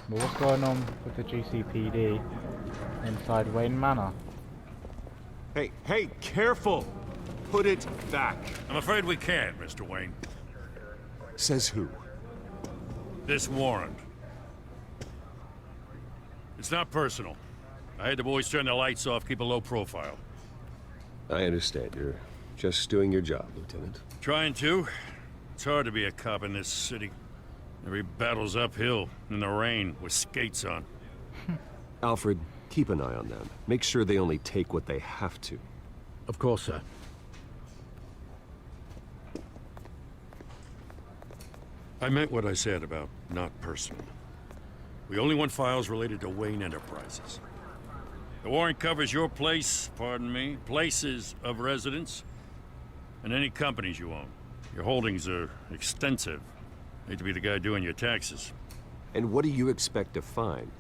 But what's going on with the GCPD inside Wayne Manor? Hey, careful! Put it back. I'm afraid we can't, Mr. Wayne. Says who? This warrant. It's not personal. I had the boys turn the lights off, keep a low profile. I understand. You're just doing your job, Lieutenant. Trying to. It's hard to be a cop in this city. Every battle's uphill, in the rain, with skates on. Alfred, keep an eye on them. Make sure they only take what they have to. Of course, sir. I meant what I said about not personal. We only want files related to Wayne Enterprises. The warrant covers your place, pardon me, places of residence, and any companies you own. Your holdings are extensive. Hate to be the guy doing your taxes. And what do you expect to find?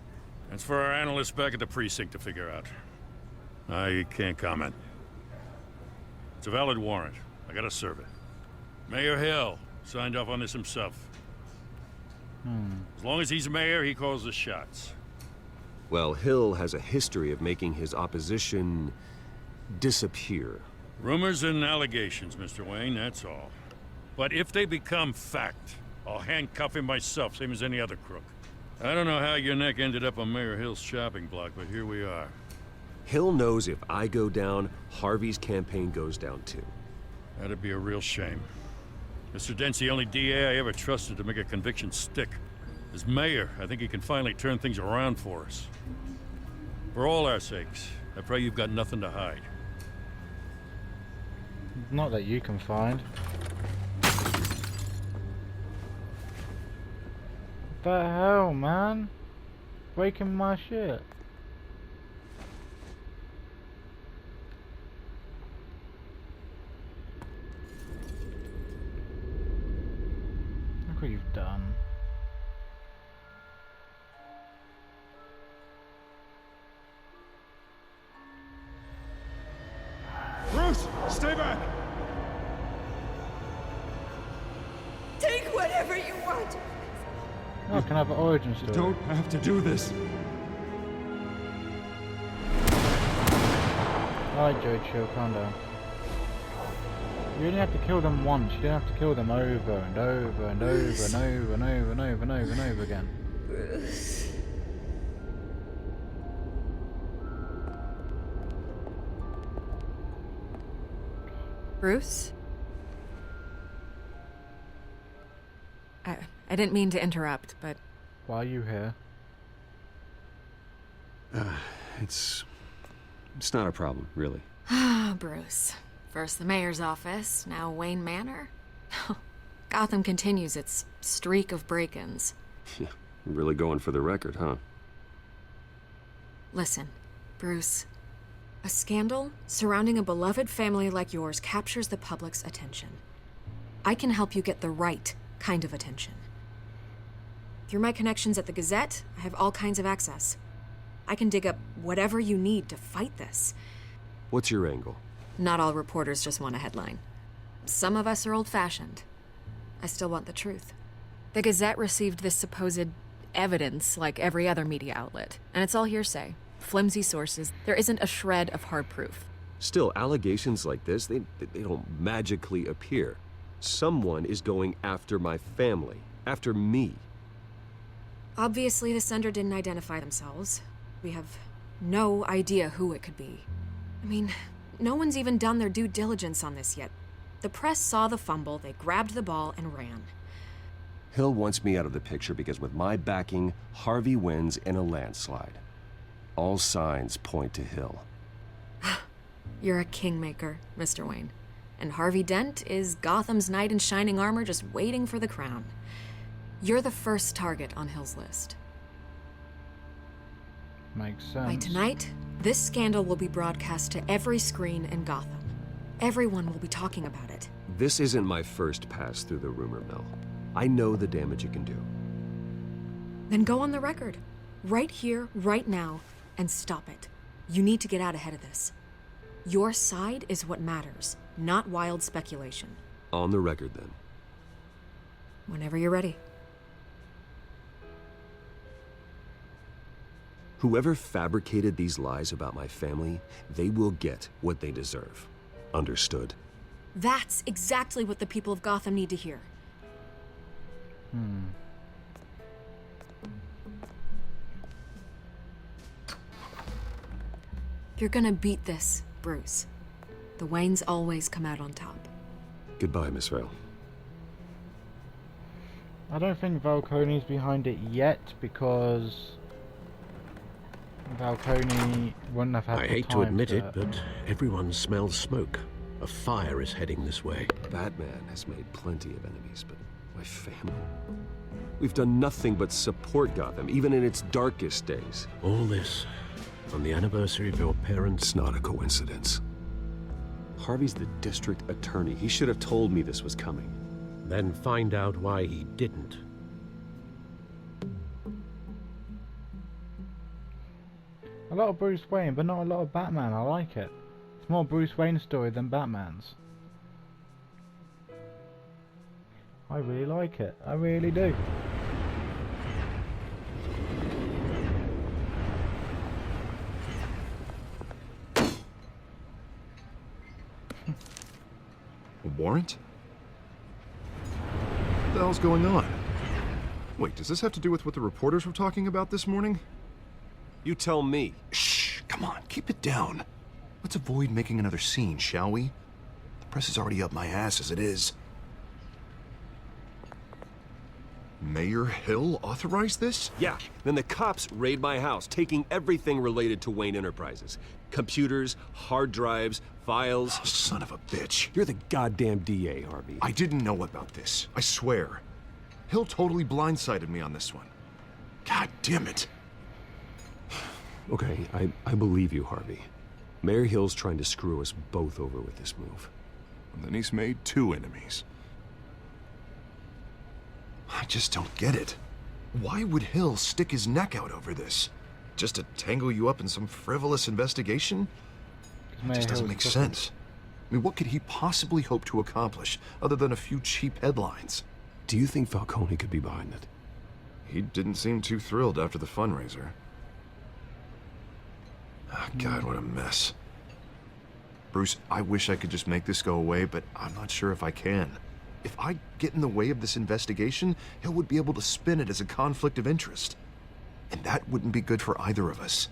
That's for our analysts back at the precinct to figure out. I can't comment. It's a valid warrant. I gotta serve it. Mayor Hill signed off on this himself. As long as he's mayor, he calls the shots. Well, Hill has a history of making his opposition disappear. Rumors and allegations, Mr. Wayne, that's all. But if they become fact, I'll handcuff him myself, same as any other crook. I don't know how your neck ended up on Mayor Hill's shopping block, but here we are. Hill knows if I go down, Harvey's campaign goes down too. That'd be a real shame. Mr. Dent's the only DA I ever trusted to make a conviction stick. As mayor, I think he can finally turn things around for us. For all our sakes, I pray you've got nothing to hide. Not that you can find. What the hell, man? Breaking my shit. Look what you've done. Bruce, stay back! Take whatever you want. Oh, can I have an origin story? You don't have to do this. Alright, Joe, chill, calm down. You only have to kill them once, you don't have to kill them over and over and over and over and over and over and over and over again. Bruce. Bruce? I didn't mean to interrupt, but... Why are you here? It's not a problem, really. Ah, Bruce. First the mayor's office, now Wayne Manor. Gotham continues its streak of break-ins. Yeah, really going for the record, huh? Listen, Bruce. A scandal surrounding a beloved family like yours captures the public's attention. I can help you get the right kind of attention. Through my connections at the Gazette, I have all kinds of access. I can dig up whatever you need to fight this. What's your angle? Not all reporters just want a headline. Some of us are old-fashioned. I still want the truth. The Gazette received this supposed evidence like every other media outlet, and it's all hearsay. Flimsy sources. There isn't a shred of hard proof. Still, allegations like this, they don't magically appear. Someone is going after my family, after me. Obviously, the sender didn't identify themselves. We have no idea who it could be. I mean, no one's even done their due diligence on this yet. The press saw the fumble, they grabbed the ball and ran. Hill wants me out of the picture because with my backing, Harvey wins in a landslide. All signs point to Hill. You're a kingmaker, Mr. Wayne. And Harvey Dent is Gotham's knight in shining armor just waiting for the crown. You're the first target on Hill's list. Makes sense. By tonight, this scandal will be broadcast to every screen in Gotham. Everyone will be talking about it. This isn't my first pass through the rumor mill. I know the damage it can do. Then go on the record. Right here, right now, and stop it. You need to get out ahead of this. Your side is what matters, not wild speculation. On the record, then. Whenever you're ready. Whoever fabricated these lies about my family, they will get what they deserve. Understood? That's exactly what the people of Gotham need to hear. You're gonna beat this, Bruce. The Waynes always come out on top. Goodbye, Miss Vale. I don't think Falcone's behind it yet because Falcone wouldn't have had I the hate to time admit it, but everyone smells smoke. A fire is heading this way. Batman has made plenty of enemies, but my family? We've done nothing but support Gotham, even in its darkest days. All this on the anniversary of your parents' It's not a coincidence. Harvey's the district attorney. He should have told me this was coming. Then find out why he didn't. a lot of Bruce Wayne, but not a lot of Batman. I like it. It's more Bruce Wayne's story than Batman's. I really like it. I really do. A warrant? What the hell's going on? Wait, does this have to do with what the reporters were talking about this morning? You tell me. Shh, come on, keep it down. Let's avoid making another scene, shall we? The press is already up my ass as it is. Mayor Hill authorized this? Yeah, then the cops raid my house, taking everything related to Wayne Enterprises. Computers, hard drives, files. Oh, son of a bitch. You're the goddamn DA, Harvey. I didn't know about this. I swear. Hill totally blindsided me on this one. God damn it. Okay, I believe you, Harvey. Mayor Hill's trying to screw us both over with this move. And then he's made 2 enemies. I just don't get it. Why would Hill stick his neck out over this? Just to tangle you up in some frivolous investigation? It just doesn't make sense. I mean, what could he possibly hope to accomplish other than a few cheap headlines? Do you think Falcone could be behind it? He didn't seem too thrilled after the fundraiser. Oh, God, what a mess. Bruce, I wish I could just make this go away, but I'm not sure if I can. If I get in the way of this investigation, Hill would be able to spin it as a conflict of interest. And that wouldn't be good for either of us.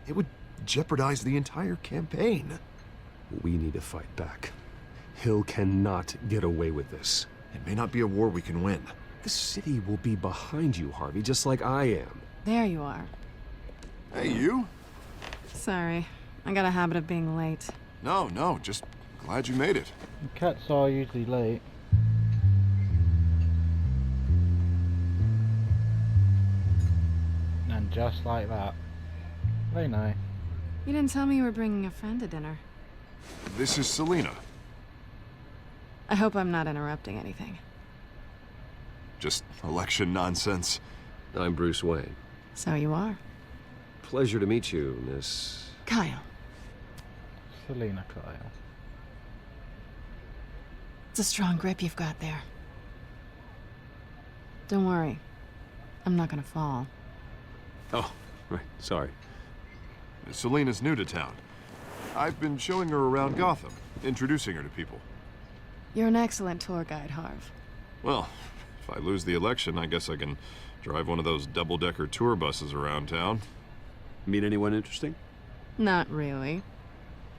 It would jeopardize the entire campaign. We need to fight back. Hill cannot get away with this. It may not be a war we can win. The city will be behind you, Harvey, just like I am. There you are. Hey, you? Sorry. I got a habit of being late. No, just glad you made it. Cats are usually late. And just like that. They know. You didn't tell me you were bringing a friend to dinner. This is Selina. I hope I'm not interrupting anything. Just election nonsense. I'm Bruce Wayne. So you are. Pleasure to meet you, Miss... Kyle. Selina Kyle. It's a strong grip you've got there. Don't worry. I'm not gonna fall. Oh, right, sorry. Selina's new to town. I've been showing her around Gotham, introducing her to people. You're an excellent tour guide, Harv. Well, if I lose the election, I guess I can drive one of those double-decker tour buses around town. Meet anyone interesting? Not really.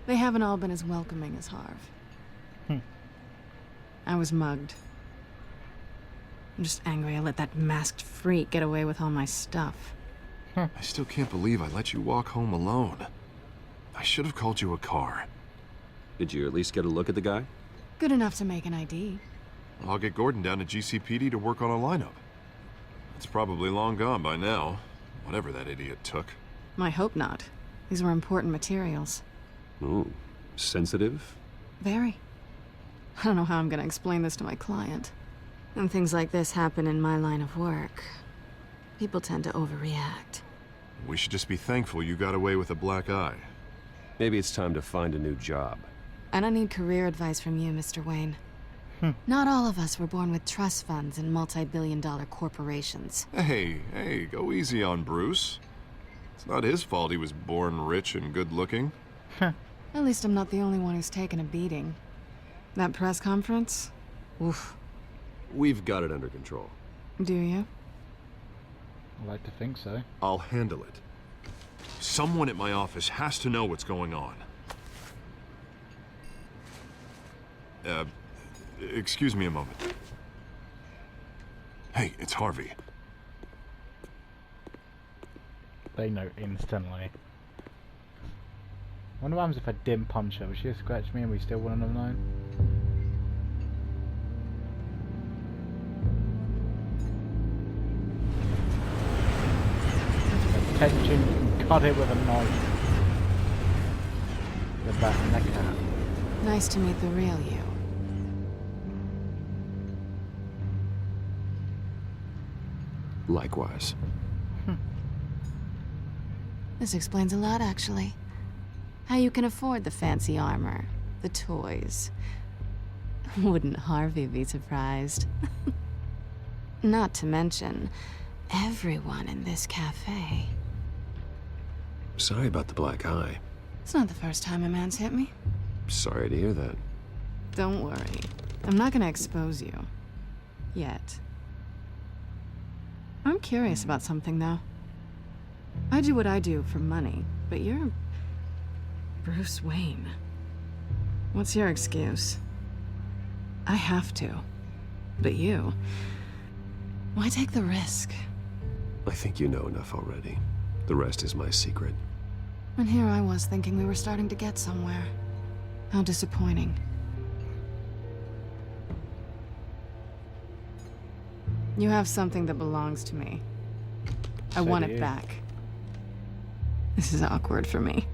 They haven't all been as welcoming as Harv. I was mugged. I'm just angry I let that masked freak get away with all my stuff. I still can't believe I let you walk home alone. I should have called you a car. Did you at least get a look at the guy? Good enough to make an ID. I'll get Gordon down to GCPD to work on a lineup. It's probably long gone by now, whatever that idiot took. I hope not. These were important materials. Ooh, sensitive? Very. I don't know how I'm gonna explain this to my client. When things like this happen in my line of work, people tend to overreact. We should just be thankful you got away with a black eye. Maybe it's time to find a new job. I don't need career advice from you, Mr. Wayne. Not all of us were born with trust funds and multi-billion-dollar corporations. Hey, go easy on Bruce. It's not his fault he was born rich and good-looking. At least I'm not the only one who's taken a beating. That press conference? Oof. We've got it under control. Do you? I like to think so. I'll handle it. Someone at my office has to know what's going on. Excuse me a moment. Hey, it's Harvey. They know instantly. Wonder what happens if I didn't punch her. Would she have scratched me and we still wouldn't have known? Attention, you can cut it with a knife. The bat and the cat. Nice to meet the real you. Likewise. This explains a lot, actually. How you can afford the fancy armor, the toys. Wouldn't Harvey be surprised? Not to mention, everyone in this cafe. Sorry about the black eye. It's not the first time a man's hit me. Sorry to hear that. Don't worry. I'm not gonna expose you. Yet. I'm curious about something, though. I do what I do for money, but you're Bruce Wayne. What's your excuse? I have to. But you... why take the risk? I think you know enough already. The rest is my secret. And here I was thinking we were starting to get somewhere. How disappointing. You have something that belongs to me. I So want do it you. back. This is awkward for me.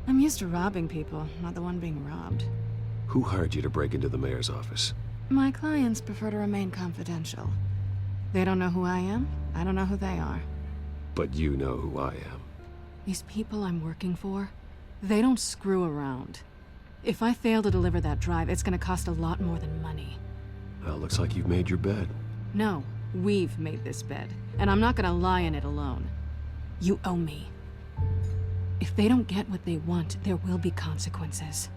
I'm used to robbing people, not the one being robbed. Who hired you to break into the mayor's office? My clients prefer to remain confidential. They don't know who I am, I don't know who they are. But you know who I am. These people I'm working for, they don't screw around. If I fail to deliver that drive, it's gonna cost a lot more than money. Well, looks like you've made your bed. No, we've made this bed, and I'm not gonna lie in it alone. You owe me. If they don't get what they want, there will be consequences.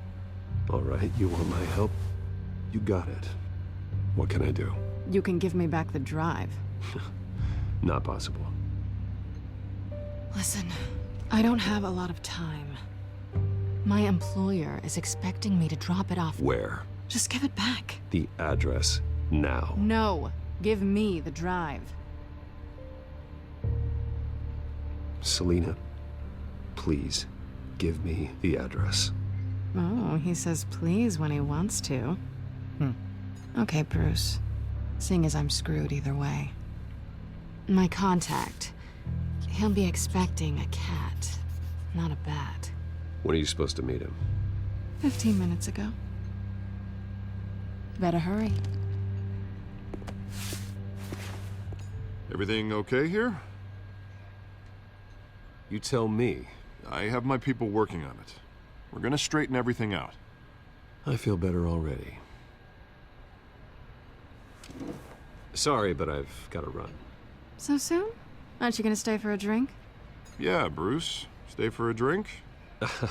All right, you want my help? You got it. What can I do? You can give me back the drive. Not possible. Listen, I don't have a lot of time. My employer is expecting me to drop it off. Where? Just give it back. The address, now. No, give me the drive. Selina, please, give me the address. Oh, he says please when he wants to. Okay, Bruce. Seeing as I'm screwed either way. My contact. He'll be expecting a cat, not a bat. When are you supposed to meet him? 15 minutes ago. Better hurry. Everything okay here? You tell me. I have my people working on it. We're gonna straighten everything out. I feel better already. Sorry, but I've got to run. So soon? Aren't you gonna stay for a drink? Yeah, Bruce. Stay for a drink?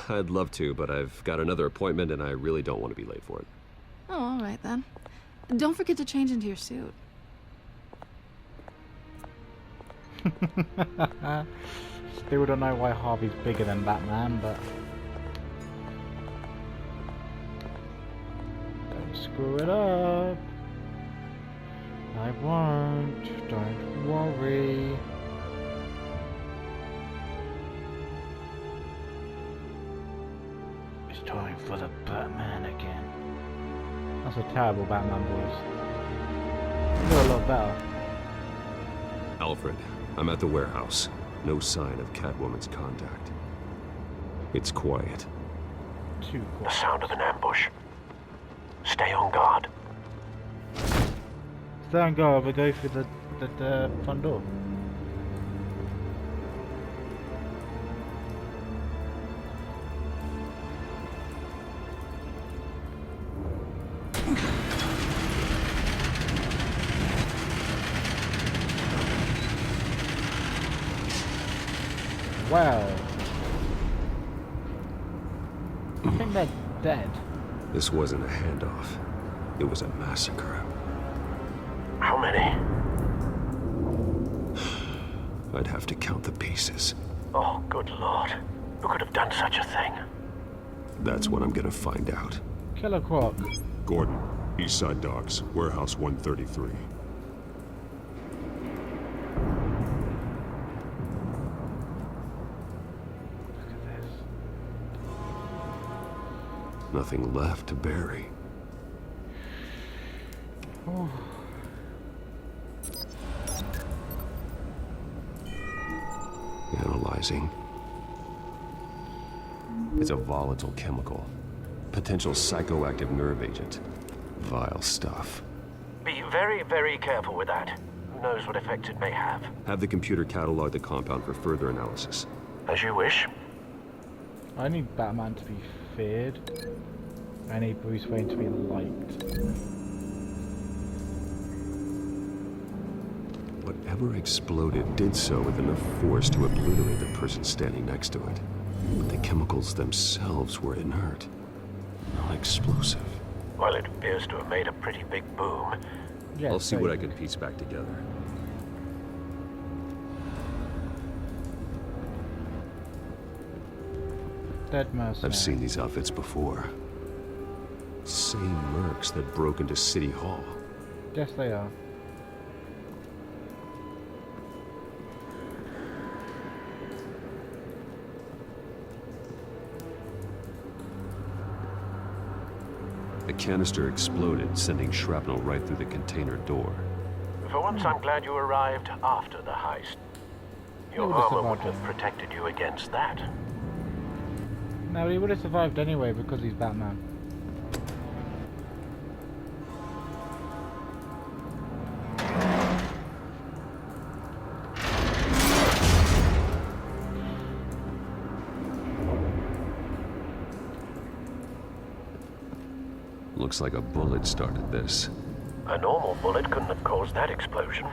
I'd love to, but I've got another appointment and I really don't want to be late for it. Oh, all right then. Don't forget to change into your suit. Still don't know why Harvey's bigger than Batman, but... don't screw it up. I won't. Don't worry. It's time for the Batman again. That's a terrible Batman voice. You're a lot better. Alfred, I'm at the warehouse. No sign of Catwoman's contact. It's quiet. Too The quiet. sound of an ambush. Stay on guard. Don't go, but go through the front door. Well, I think they're dead. This wasn't a handoff. It was a massacre. How many? I'd have to count the pieces. Oh, good lord. Who could have done such a thing? That's what I'm gonna find out. Killer Croc. Gordon, Eastside Docks, Warehouse 133. Look at this. Nothing left to bury. Oh. Analyzing. It's a volatile chemical. Potential psychoactive nerve agent. Vile stuff. Be very, very careful with that. Who knows what effect it may have. Have the computer catalog the compound for further analysis. As you wish. I need Batman to be feared. I need Bruce Wayne to be liked. Whatever exploded did so with enough force to obliterate the person standing next to it. But the chemicals themselves were inert, non-explosive. Well, it appears to have made a pretty big boom. Yeah, I'll see what I fake. can piece back together. Dead mercenary. I've seen these outfits before. Same mercs that broke into City Hall. Yes, they are. The canister exploded, sending shrapnel right through the container door. For once, I'm glad you arrived after the heist. Your would have armor survived wouldn't have protected you against that. No, he would have survived anyway because he's Batman. Looks like a bullet started this. A normal bullet couldn't have caused that explosion.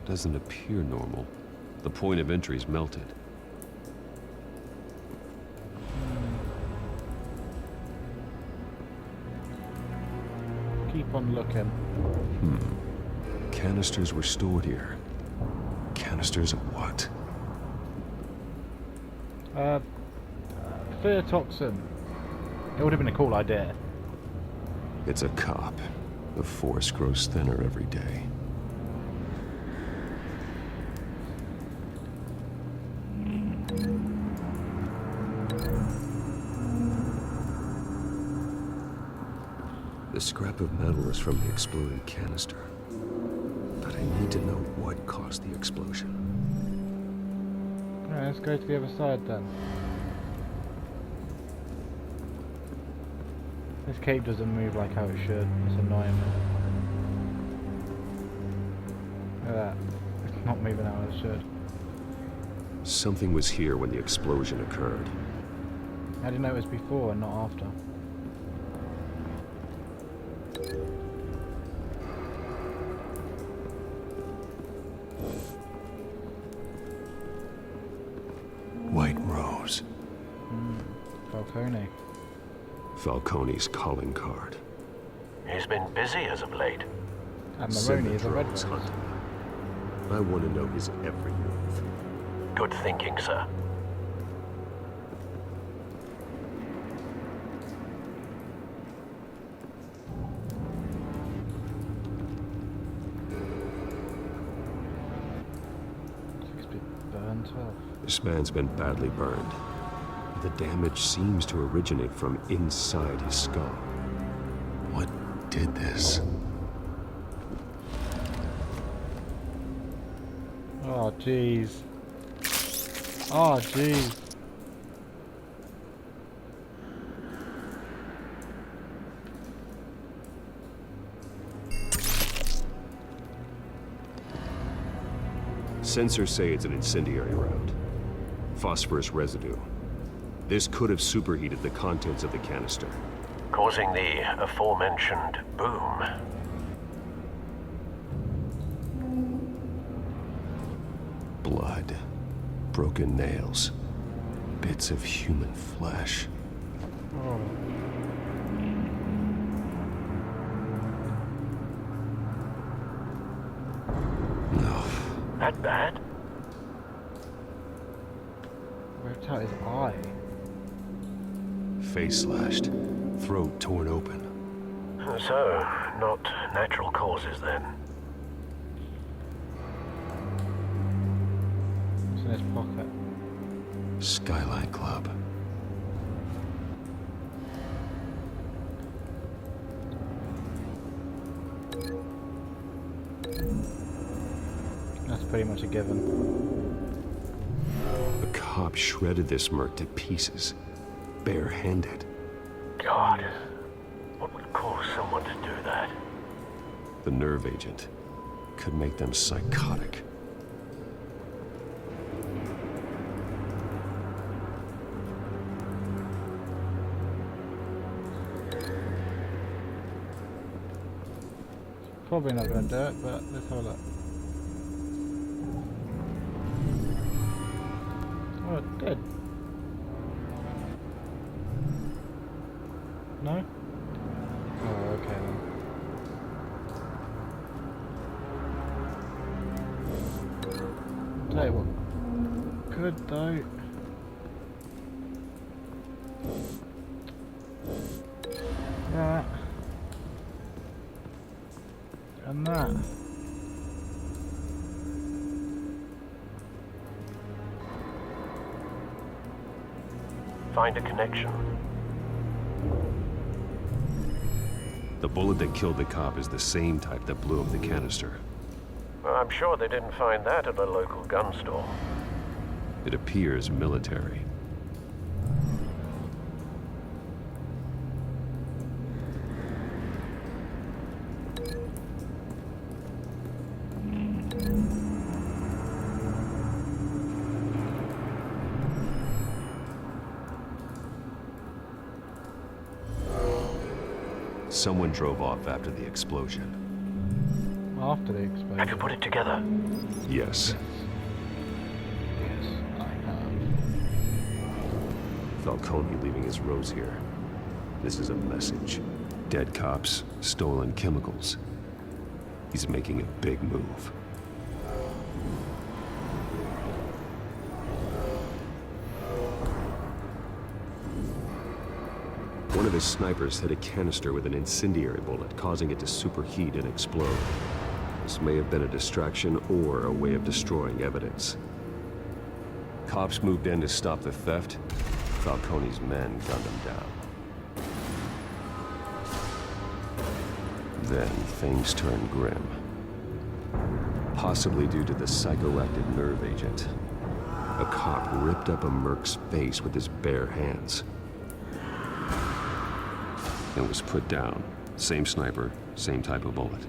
Doesn't appear normal. The point of entry's melted. Keep on looking. Canisters were stored here. Canisters of what? Fear toxin. It would have been a cool idea. It's a cop. The force grows thinner every day. The scrap of metal is from the exploding canister. But I need to know what caused the explosion. Alright, let's go to the other side then. This cape doesn't move like how it should. It's annoying me. Look at that. It's not moving how it should. Something was here when the explosion occurred. How do you know it was before and not after? White Rose. Falcone. Falcone's calling card. He's been busy as of late. And Send Maroni the is a red drones rose. hunting. I want to know his every move. Good thinking, sir. Looks a bit burnt off. This man's been badly burned. The damage seems to originate from inside his skull. What did this? Oh jeez. Oh jeez. Sensors say it's an incendiary round. Phosphorus residue. This could have superheated the contents of the canister. Causing the aforementioned boom. Blood. Broken nails. bits of human flesh. Oh. No. That bad? Ripped out his eye. Face slashed, throat torn open. So, not natural causes then. It's in his pocket. Skyline Club. That's pretty much a given. A cop shredded this merc to pieces, barehanded. God, what would cause someone to do that? The nerve agent could make them psychotic. Probably not going to do it, but let's have a look. Oh, it did. No? Oh, okay then. Tell you what, good though. That. And that. Find a connection. The bullet that killed the cop is the same type that blew up the canister. Well, I'm sure they didn't find that at a local gun store. It appears military. Someone drove off after the explosion. After the explosion. Have you put it together? Yes. Yes, I have. Falcone leaving his rose here. This is a message. Dead cops, stolen chemicals. He's making a big move. One of his snipers hit a canister with an incendiary bullet, causing it to superheat and explode. This may have been a distraction or a way of destroying evidence. Cops moved in to stop the theft. Falcone's men gunned him down. Then things turned grim. Possibly due to the psychoactive nerve agent. A cop ripped up a merc's face with his bare hands. And was put down. Same sniper, same type of bullet.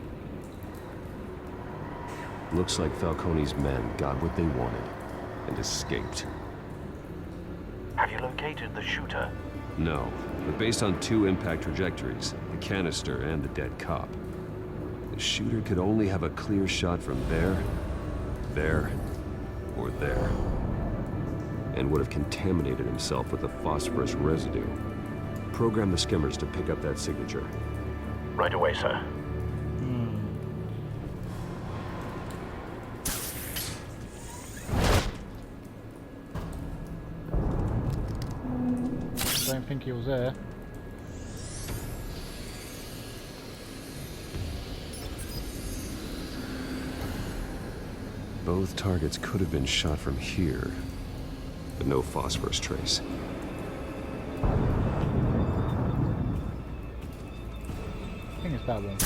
Looks like Falcone's men got what they wanted and escaped. Have you located the shooter? No, but based on two impact trajectories, the canister and the dead cop, the shooter could only have a clear shot from there, or there, and would have contaminated himself with the phosphorus residue. Program the skimmers to pick up that signature. Right away, sir. Don't think he was there. Both targets could have been shot from here, but no phosphorus trace. I think it's that one.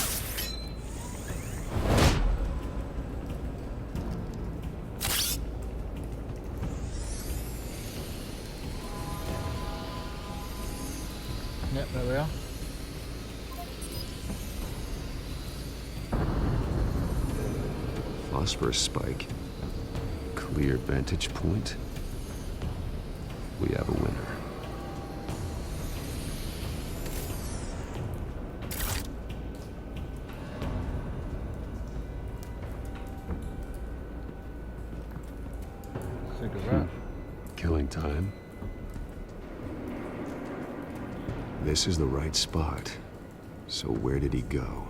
Yep, there we are. Phosphorus spike. Clear vantage point. We have a winner. Cigarette. Killing time. This is the right spot. So where did he go?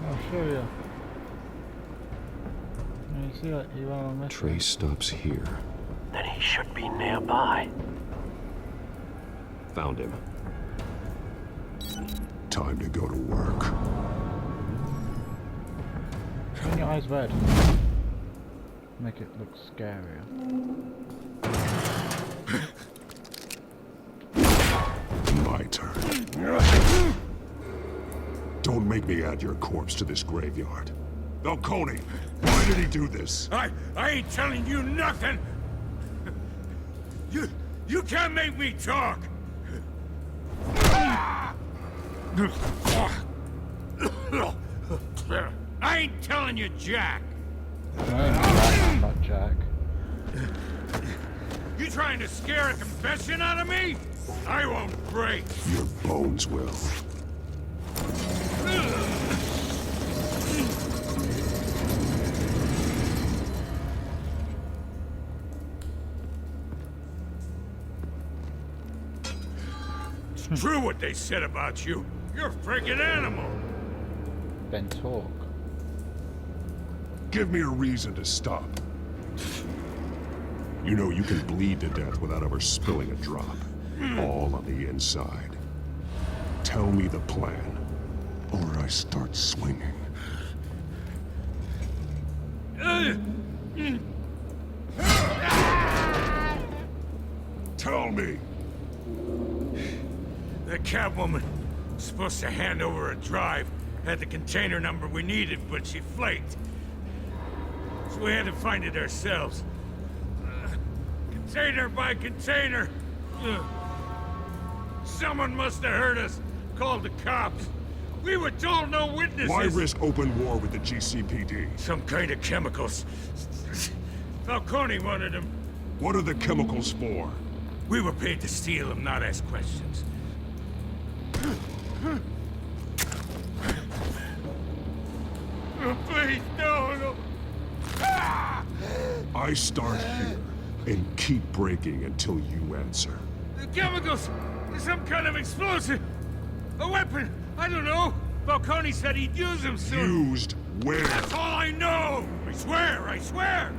I'll show you. You see that he went on this Trace stops here. Then he should be nearby. Found him. Time to go to work. Turn your eyes red. Make it look scarier. My turn. Don't make me add your corpse to this graveyard. Falcone, why did he do this? I ain't telling you nothing! You can't make me talk! I ain't telling you Jack! I'm not Jack. You trying to scare a confession out of me? I won't break! Your bones will. It's true what they said about you. You're a freaking animal! Then talk. Give me a reason to stop. You know you can bleed to death without ever spilling a drop. All on the inside. Tell me the plan, or I start swinging. Tell me! The Catwoman was supposed to hand over a drive, had the container number we needed, but she flaked. So we had to find it ourselves. Container by container. Someone must have heard us, called the cops. We were told no witnesses. Why risk open war with the GCPD? Some kind of chemicals. Falcone wanted them. What are the chemicals for? We were paid to steal them, not ask questions. Oh, please, no. I start here and keep breaking until you answer. The chemicals! Some kind of explosive! A weapon! I don't know! Falcone said he'd use them soon! Used where? That's all I know! I swear!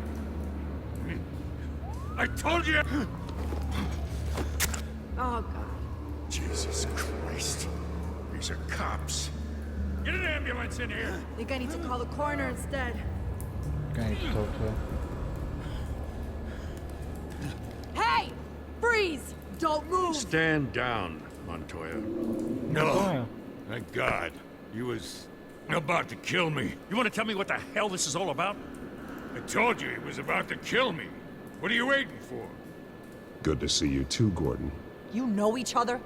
I told you! Oh, God. Jesus Christ. These are cops. Get an ambulance in here! I think I need to call the coroner instead. Going to talk to her. Hey! Freeze! Don't move! Stand down, Montoya. No. Montoya. Thank God. He was about to kill me. You want to tell me what the hell this is all about? I told you he was about to kill me. What are you waiting for? Good to see you too, Gordon. You know each other?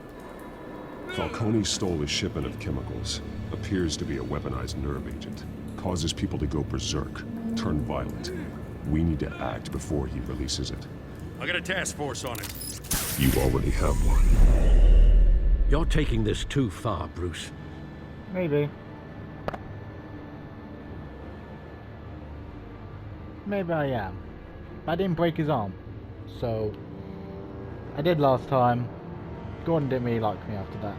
Falcone stole a shipment of chemicals. Appears to be a weaponized nerve agent. Causes people to go berserk, turn violent. We need to act before he releases it. I got a task force on it. You already have one. You're taking this too far, Bruce. Maybe. Maybe I am. But I didn't break his arm. So, I did last time. Gordon didn't really like me after that.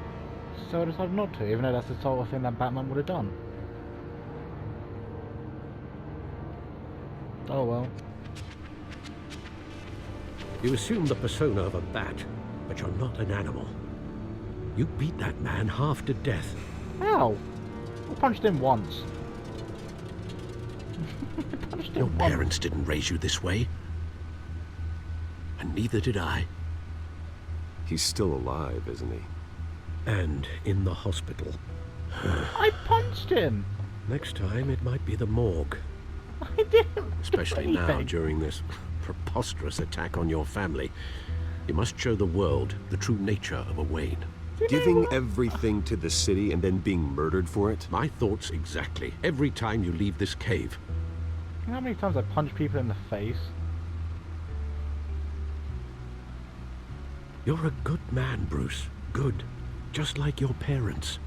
So I decided not to, even though that's the sort of thing that Batman would have done. Oh well. You assume the persona of a bat, but you're not an animal. You beat that man half to death. Ow! I punched him once. I punched him Your once. parents didn't raise you this way. And neither did I. He's still alive, isn't he? And in the hospital. I punched him! Next time, it might be the morgue. I didn't. Especially do now, anything. during this preposterous attack on your family. You must show the world the true nature of a Wayne. Giving everything to the city and then being murdered for it? My thoughts exactly. Every time you leave this cave. You know how many times I punch people in the face? You're a good man, Bruce. Good. Just like your parents.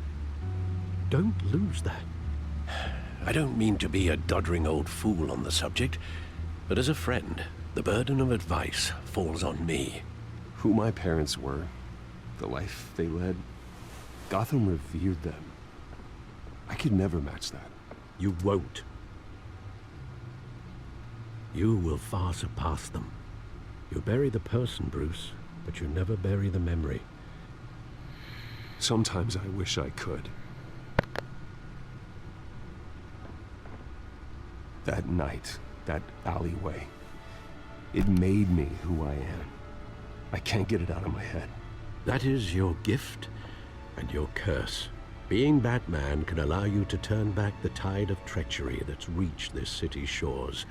Don't lose that. I don't mean to be a doddering old fool on the subject, but as a friend, the burden of advice falls on me. Who my parents were? the life they led. Gotham revered them. I could never match that. You won't. You will far surpass them. You bury the person, Bruce, but you never bury the memory. Sometimes I wish I could. That night, that alleyway, it made me who I am. I can't get it out of my head. That is your gift and your curse. Being Batman can allow you to turn back the tide of treachery that's reached this city's shores,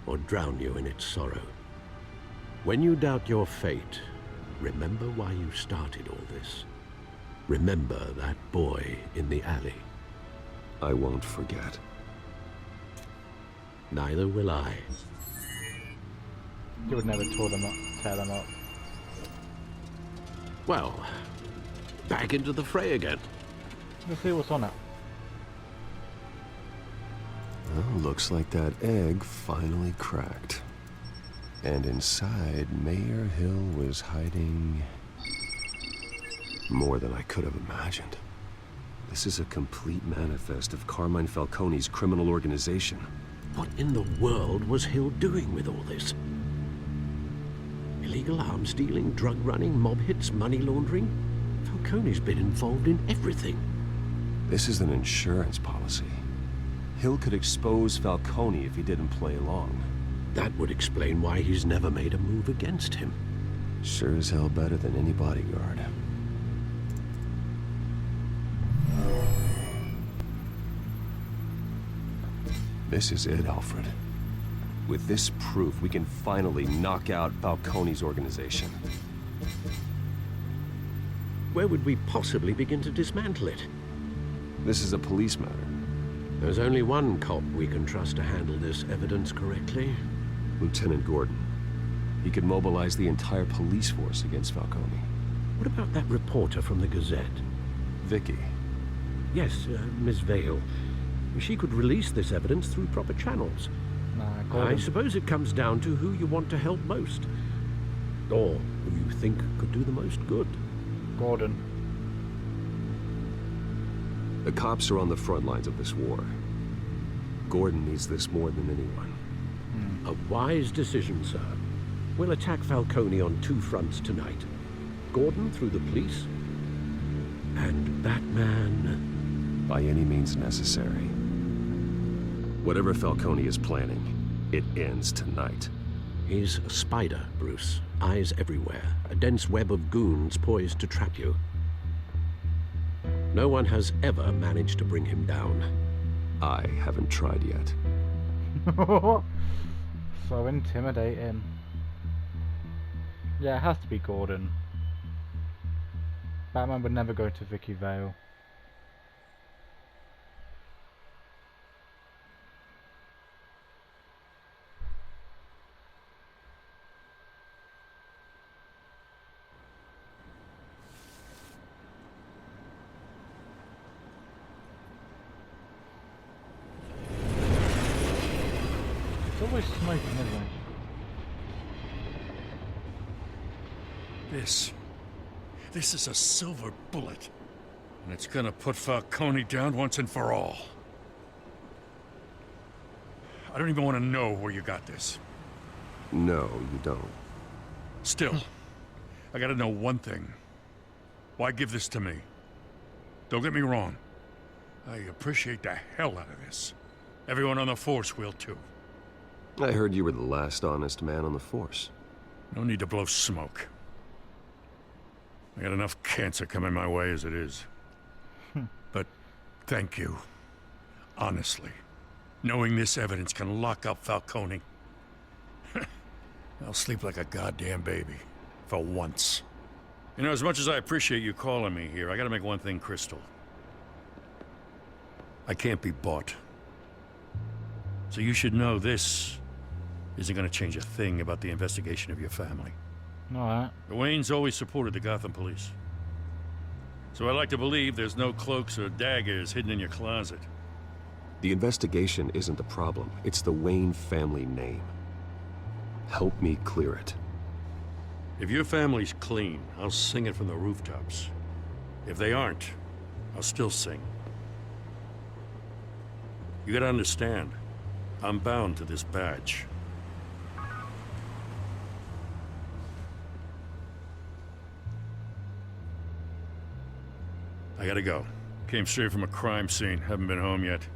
or drown you in its sorrow. When you doubt your fate, remember why you started all this. Remember that boy in the alley. I won't forget. Neither will I. You would never tear them up. Well, back into the fray again. Let's see what's on it. Well, looks like that egg finally cracked. And inside, Mayor Hill was hiding more than I could have imagined. This is a complete manifest of Carmine Falcone's criminal organization. What in the world was Hill doing with all this? Illegal arms dealing, drug running, mob hits, money laundering? Falcone's been involved in everything. This is an insurance policy. Hill could expose Falcone if he didn't play along. That would explain why he's never made a move against him. Sure as hell better than any bodyguard. This is it, Alfred. With this proof, we can finally knock out Falcone's organization. Where would we possibly begin to dismantle it? This is a police matter. There's only one cop we can trust to handle this evidence correctly. Lieutenant Gordon. He could mobilize the entire police force against Falcone. What about that reporter from the Gazette? Vicky. Yes, Miss Vale. She could release this evidence through proper channels. I suppose it comes down to who you want to help most. Or who you think could do the most good. Gordon. The cops are on the front lines of this war. Gordon needs this more than anyone. A wise decision, sir. We'll attack Falcone on two fronts tonight. Gordon through the police, and Batman... by any means necessary. Whatever Falcone is planning, it ends tonight. He's a spider, Bruce. Eyes everywhere. A dense web of goons poised to trap you. No one has ever managed to bring him down. I haven't tried yet. So intimidating. Yeah, it has to be Gordon. Batman would never go to Vicky Vale. It's always smoking, isn't it? This is a silver bullet. And it's gonna put Falcone down once and for all. I don't even want to know where you got this. No, you don't. Still, I gotta know one thing. Why give this to me? Don't get me wrong. I appreciate the hell out of this. Everyone on the force will too. I heard you were the last honest man on the force. No need to blow smoke. I got enough cancer coming my way as it is. But thank you. Honestly. Knowing this evidence can lock up Falcone. I'll sleep like a goddamn baby. For once. You know, as much as I appreciate you calling me here, I gotta make one thing crystal. I can't be bought. So you should know this isn't gonna change a thing about the investigation of your family. Alright. The Waynes always supported the Gotham police. So I like to believe there's no cloaks or daggers hidden in your closet. The investigation isn't the problem. It's the Wayne family name. Help me clear it. If your family's clean, I'll sing it from the rooftops. If they aren't, I'll still sing. You gotta understand, I'm bound to this badge. I gotta go. Came straight from a crime scene. Haven't been home yet.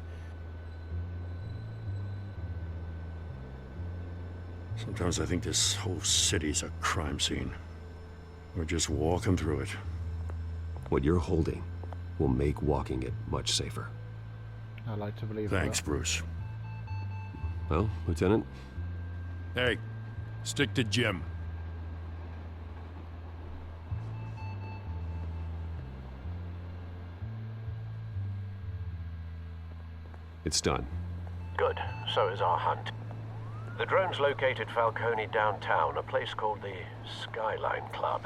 Sometimes I think this whole city's a crime scene. We're just walking through it. What you're holding will make walking it much safer. I like to believe Thanks, that. Bruce. Well, Lieutenant? Hey, stick to Jim. It's done. Good. So is our hunt. The drones located Falcone downtown, a place called the Skyline Club.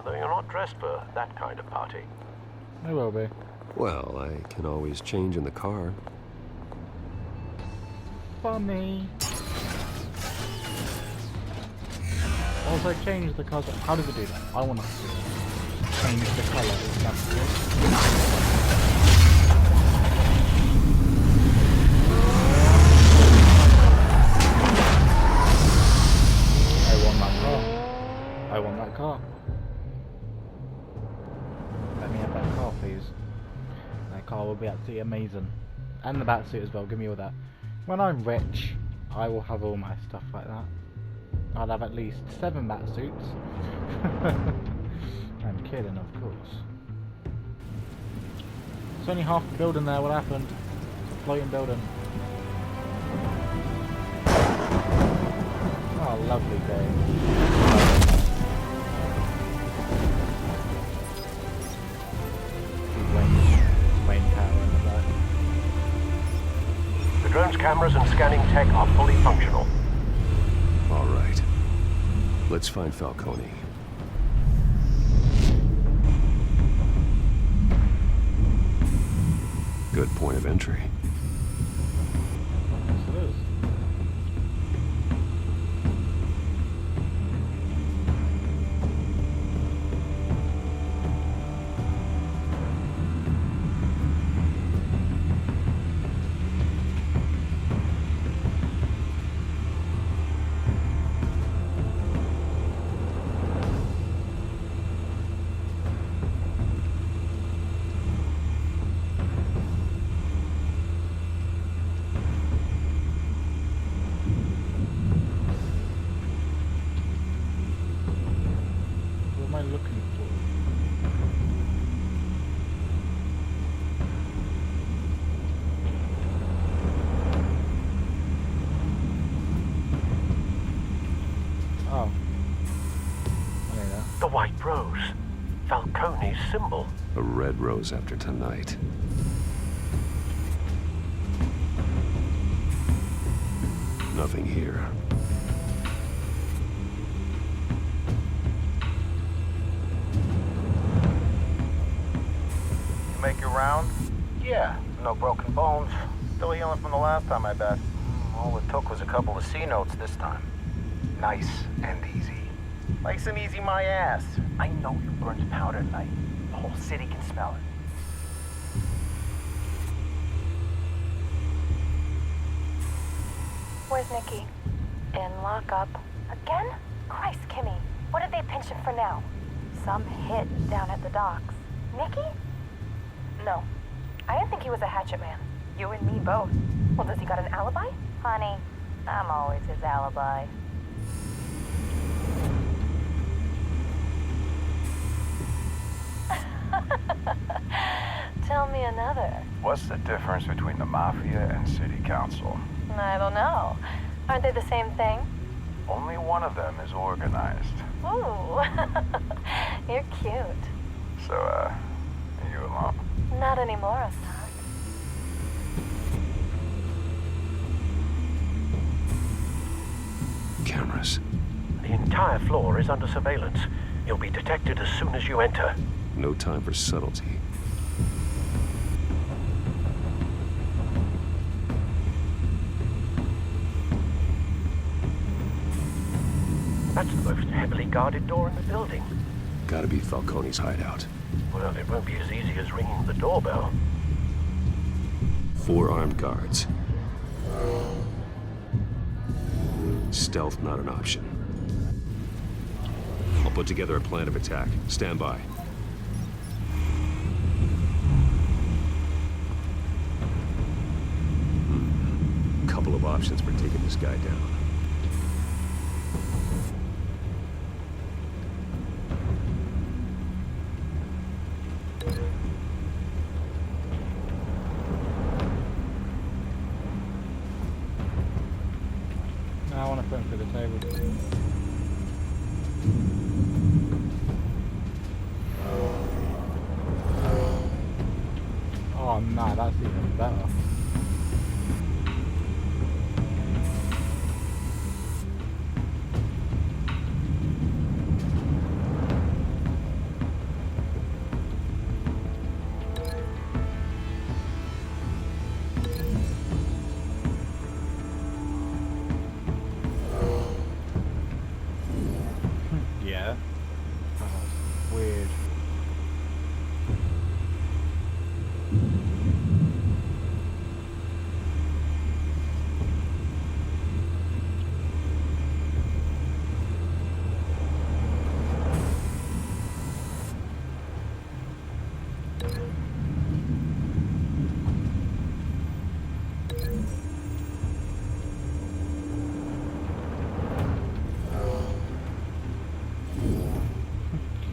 Though you're not dressed for that kind of party. I will be. Well, I can always change in the car. Funny. Also, change the colour. How does it do that? I want to change the colour. If that's good. I want that car. Let me have that car, please. That car will be absolutely amazing. And the batsuit as well, give me all that. When I'm rich, I will have all my stuff like that. I'll have at least 7 batsuits. I'm kidding, of course. It's only half the building there, what happened? It's a floating building. Oh, lovely day. The drone's cameras and scanning tech are fully functional. All right. Let's find Falcone. Good point of entry. Yes, it is. What am I looking for? Oh. I know that. The White Rose. Falcone's symbol. A red rose after tonight. Nothing here. Make your round? Yeah, no broken bones. Still healing from the last time, I bet. All it took was a couple of C notes this time. Nice and easy. Nice and easy my ass. I know you burned powder tonight. The whole city can smell it. Where's Nikki? In lockup. Again? Christ, Kimmy. What did they pinch him for now? Some hit down at the docks. Nikki? No. I didn't think he was a hatchet man. You and me both. Well, does he got an alibi? Honey, I'm always his alibi. Tell me another. What's the difference between the Mafia and City Council? I don't know. Aren't they the same thing? Only one of them is organized. Ooh. You're cute. So, are you alone? Not anymore, Assad. Cameras. The entire floor is under surveillance. You'll be detected as soon as you enter. No time for subtlety. That's the most heavily guarded door in the building. Gotta be Falcone's hideout. Well, it won't be as easy as ringing the doorbell. 4 armed guards. Stealth not an option. I'll put together a plan of attack. Stand by. Couple of options for taking this guy down. Now I want to put him through the table. Oh no, that's even better. Yeah. That's weird.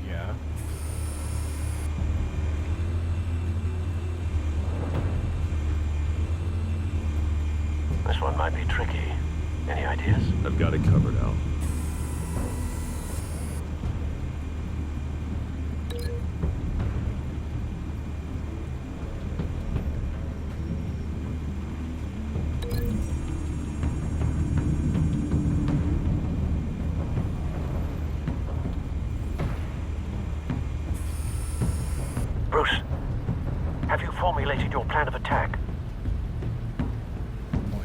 Yeah. This one might be tricky. Any ideas? I've got it covered, Al. Bruce, have you formulated your plan of attack?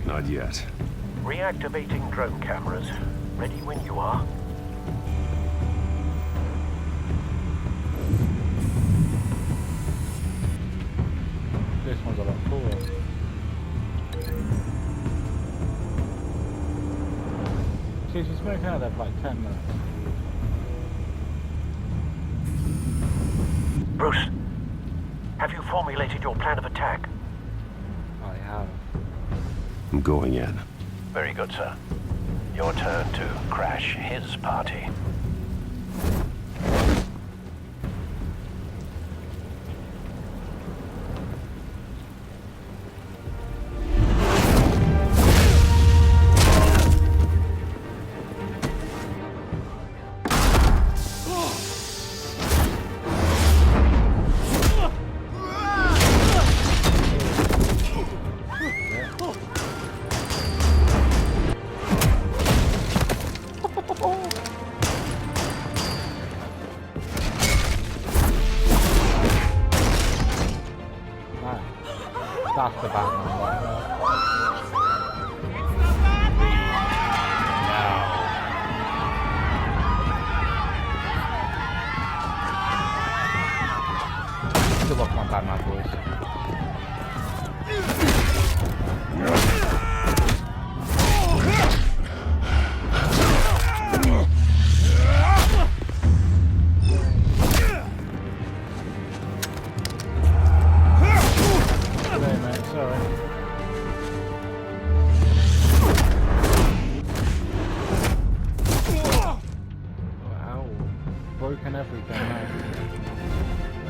Not yet. Reactivating drone cameras. Ready when you are. This one's a lot cooler. See, she's been out there for like 10 minutes. Bruce, have you formulated your plan of attack? I have. I'm going in. Very good, sir. Your turn to crash his party. That's the Batman. Good luck, my Batman voice. Broken everything, man.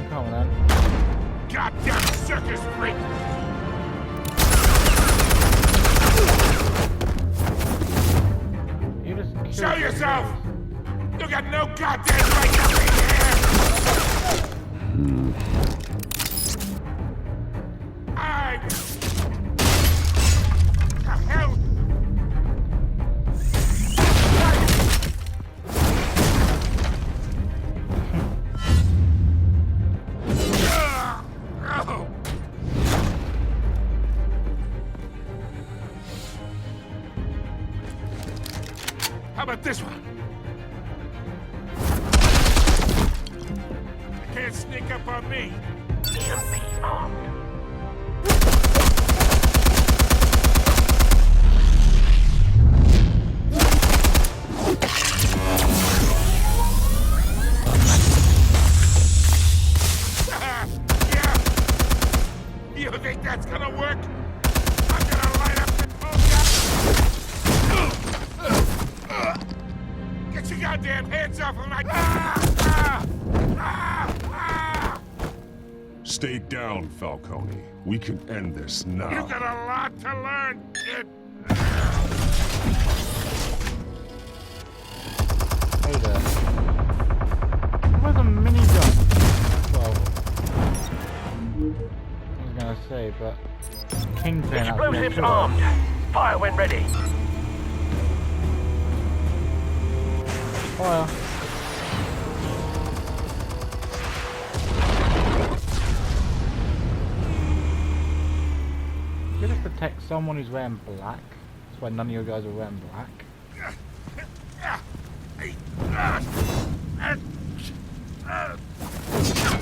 Come on, then. Goddamn circus freak! You just show yourself! You got no goddamn right to be here! I... The hell? How about this one? up on me. EMP armed. Yeah. You think that's gonna work? I'm gonna light up the whole Get your goddamn hands off of my... Stay down, Falcone. We can end this now. You got a lot to learn, kid. Hey there. Where's a minigun? Well, I was gonna say, but Kingpin actually Explosives should armed. Fire when ready. Fire. Could it protect someone who's wearing black? That's why none of you guys are wearing black.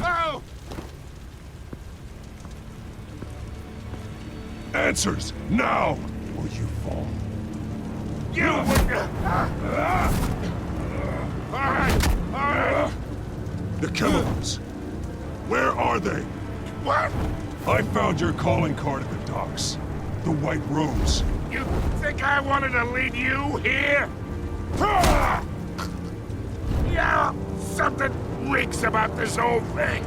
Oh! Answers, now! Or you fall. You wouldn't... Alright! The chemicals! Where are they? What? I found your calling card at the docks. The White Rose. You think I wanted to lead you here? Yeah, something reeks about this whole thing.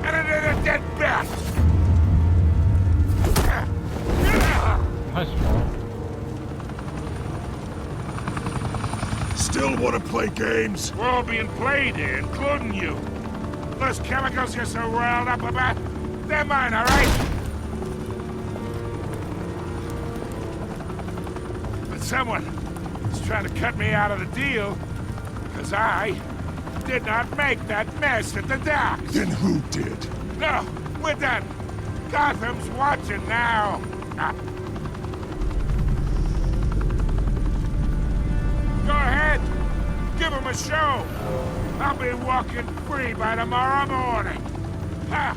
And it ain't a dead bat. Nice try. Still want to play games? We're all being played here, including you. Those chemicals you're so riled up about, they're mine, all right? But someone is trying to cut me out of the deal, because I did not make that mess at the docks. Then who did? No, we're done. Gotham's watching now. Go ahead. Give him a show. I'll be walking free by tomorrow morning. Ha!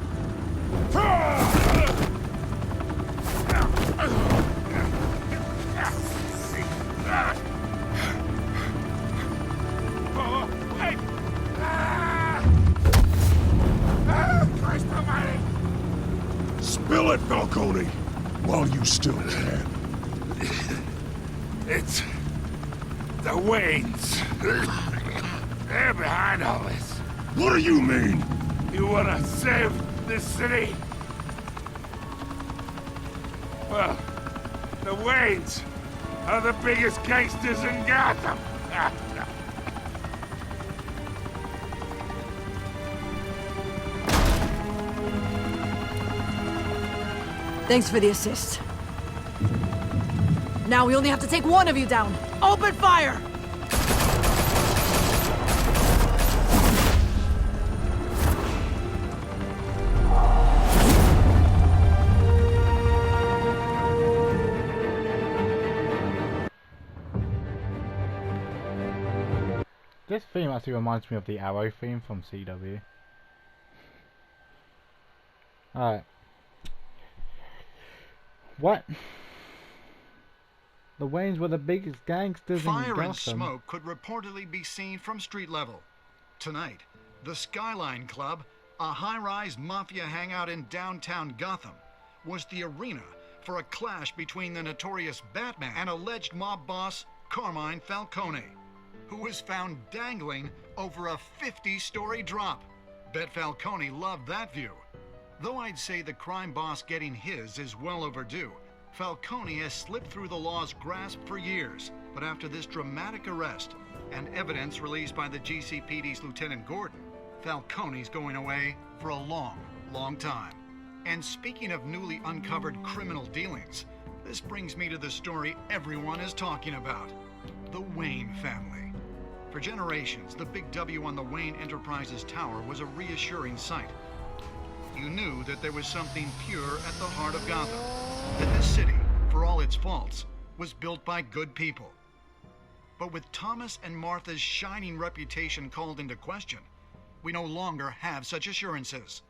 Oh, wait! Christ almighty! Spill it, Falcone! While you still can. It's... the Waynes. They're behind all this. What do you mean? You wanna save this city? Well, the Waynes are the biggest gangsters in Gotham. Thanks for the assist. Now we only have to take one of you down. Open fire! This theme actually reminds me of the Arrow theme from CW. Alright. What? The Waynes were the biggest gangsters in Gotham. Fire and smoke could reportedly be seen from street level. Tonight, the Skyline Club, a high-rise mafia hangout in downtown Gotham, was the arena for a clash between the notorious Batman and alleged mob boss Carmine Falcone, who was found dangling over a 50-story drop. Bet Falcone loved that view. Though I'd say the crime boss getting his is well overdue, Falcone has slipped through the law's grasp for years. But after this dramatic arrest and evidence released by the GCPD's Lieutenant Gordon, Falcone's going away for a long, long time. And speaking of newly uncovered criminal dealings, this brings me to the story everyone is talking about: the Wayne family. For generations, the big W on the Wayne Enterprises Tower was a reassuring sight. You knew that there was something pure at the heart of Gotham, that this city, for all its faults, was built by good people. But with Thomas and Martha's shining reputation called into question, we no longer have such assurances.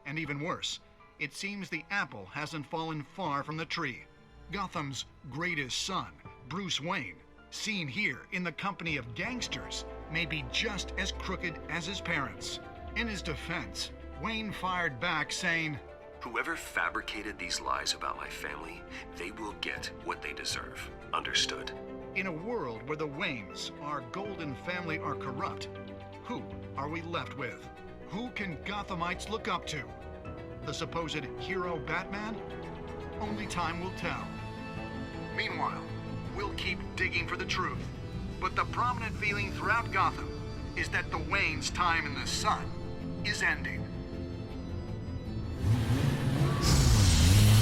And even worse, it seems the apple hasn't fallen far from the tree. Gotham's greatest son, Bruce Wayne, seen here in the company of gangsters, may be just as crooked as his parents. In his defense, Wayne fired back saying, "Whoever fabricated these lies about my family, they will get what they deserve. Understood?" In a world where the Waynes, our golden family, are corrupt, who are we left with? Who can Gothamites look up to? The supposed hero Batman? Only time will tell. Meanwhile, we'll keep digging for the truth. But the prominent feeling throughout Gotham is that the Waynes' time in the sun is ending.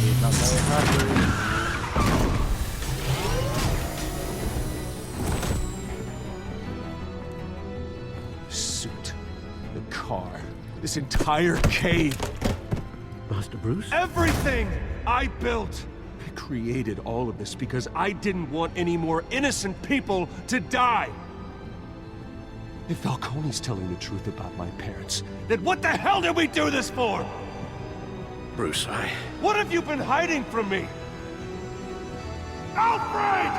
He's not very happy. Suit, the car, this entire cave. Master Bruce? Everything I built! I created all of this because I didn't want any more innocent people to die! If Falcone's telling the truth about my parents, then what the hell did we do this for? Bruce, What have you been hiding from me? Alfred!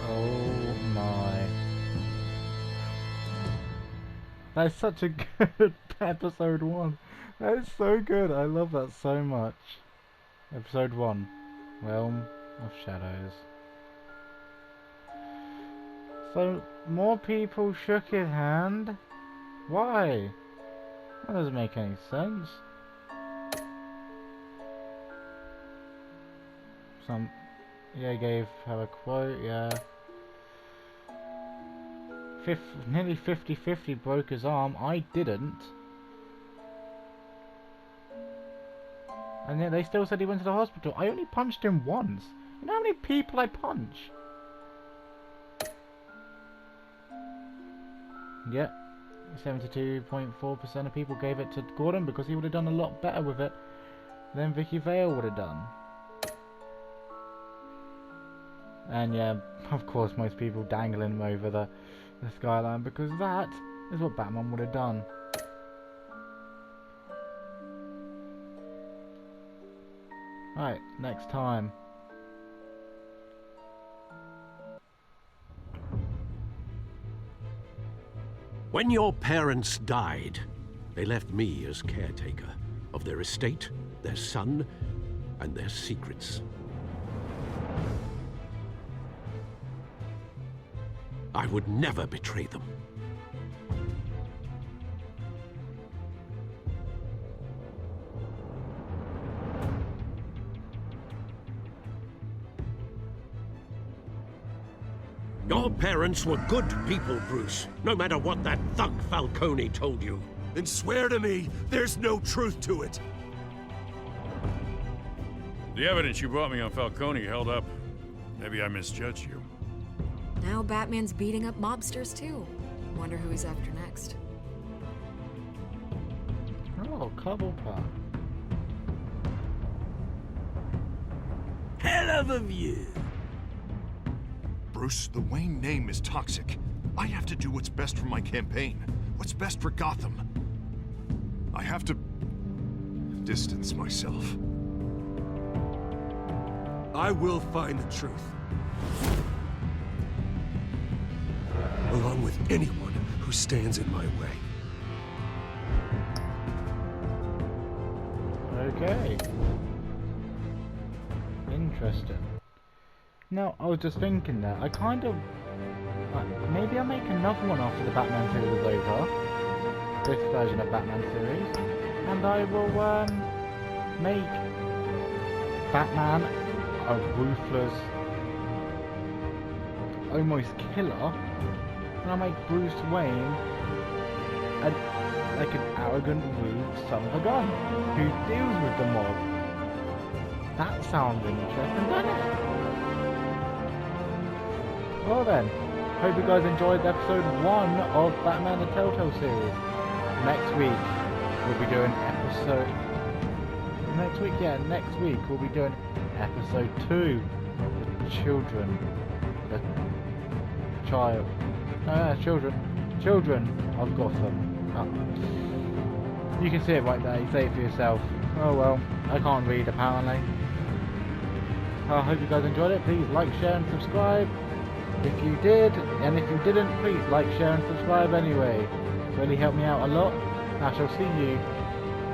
Oh my. That's such a good episode 1. That is so good. I love that so much. Episode 1. Realm of Shadows. So, more people shook his hand? Why? That doesn't make any sense. Yeah, gave her a quote, yeah. Nearly 50-50 broke his arm. I didn't. And then they still said he went to the hospital. I only punched him once. You know how many people I punch? Yep. 72.4% of people gave it to Gordon because he would have done a lot better with it than Vicky Vale would have done. And yeah, of course most people dangling him over the skyline because that is what Batman would have done. Right, next time. When your parents died, they left me as caretaker of their estate, their son, and their secrets. I would never betray them. Your parents were good people, Bruce, no matter what that thug Falcone told you. Then swear to me there's no truth to it. The evidence you brought me on Falcone held up. Maybe I misjudged you. Now Batman's beating up mobsters too. Wonder who he's after next. Oh, Cobblepot. Hell of a view. Bruce, the Wayne name is toxic. I have to do what's best for my campaign. What's best for Gotham. I have to distance myself. I will find the truth. Along with anyone who stands in my way. Okay. Interesting. Now, I was just thinking that I kind of... maybe I'll make another one after the Batman series is over. This version of Batman series. And I will, make Batman a ruthless, almost killer. And I'll make Bruce Wayne like an arrogant, rude son of a gun who deals with the mob. That sounds interesting, doesn't it? Well then, hope you guys enjoyed episode 1 of Batman the Telltale series. Next week we'll be doing episode... Next week we'll be doing episode 2. The children. The child. Children of Gotham. You can see it right there, you say it for yourself. Oh well, I can't read apparently. I hope you guys enjoyed it. Please like, share and subscribe if you did, and if you didn't, please like, share and subscribe anyway. It really helped me out a lot. I shall see you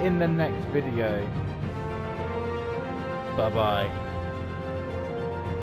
in the next video. Bye bye.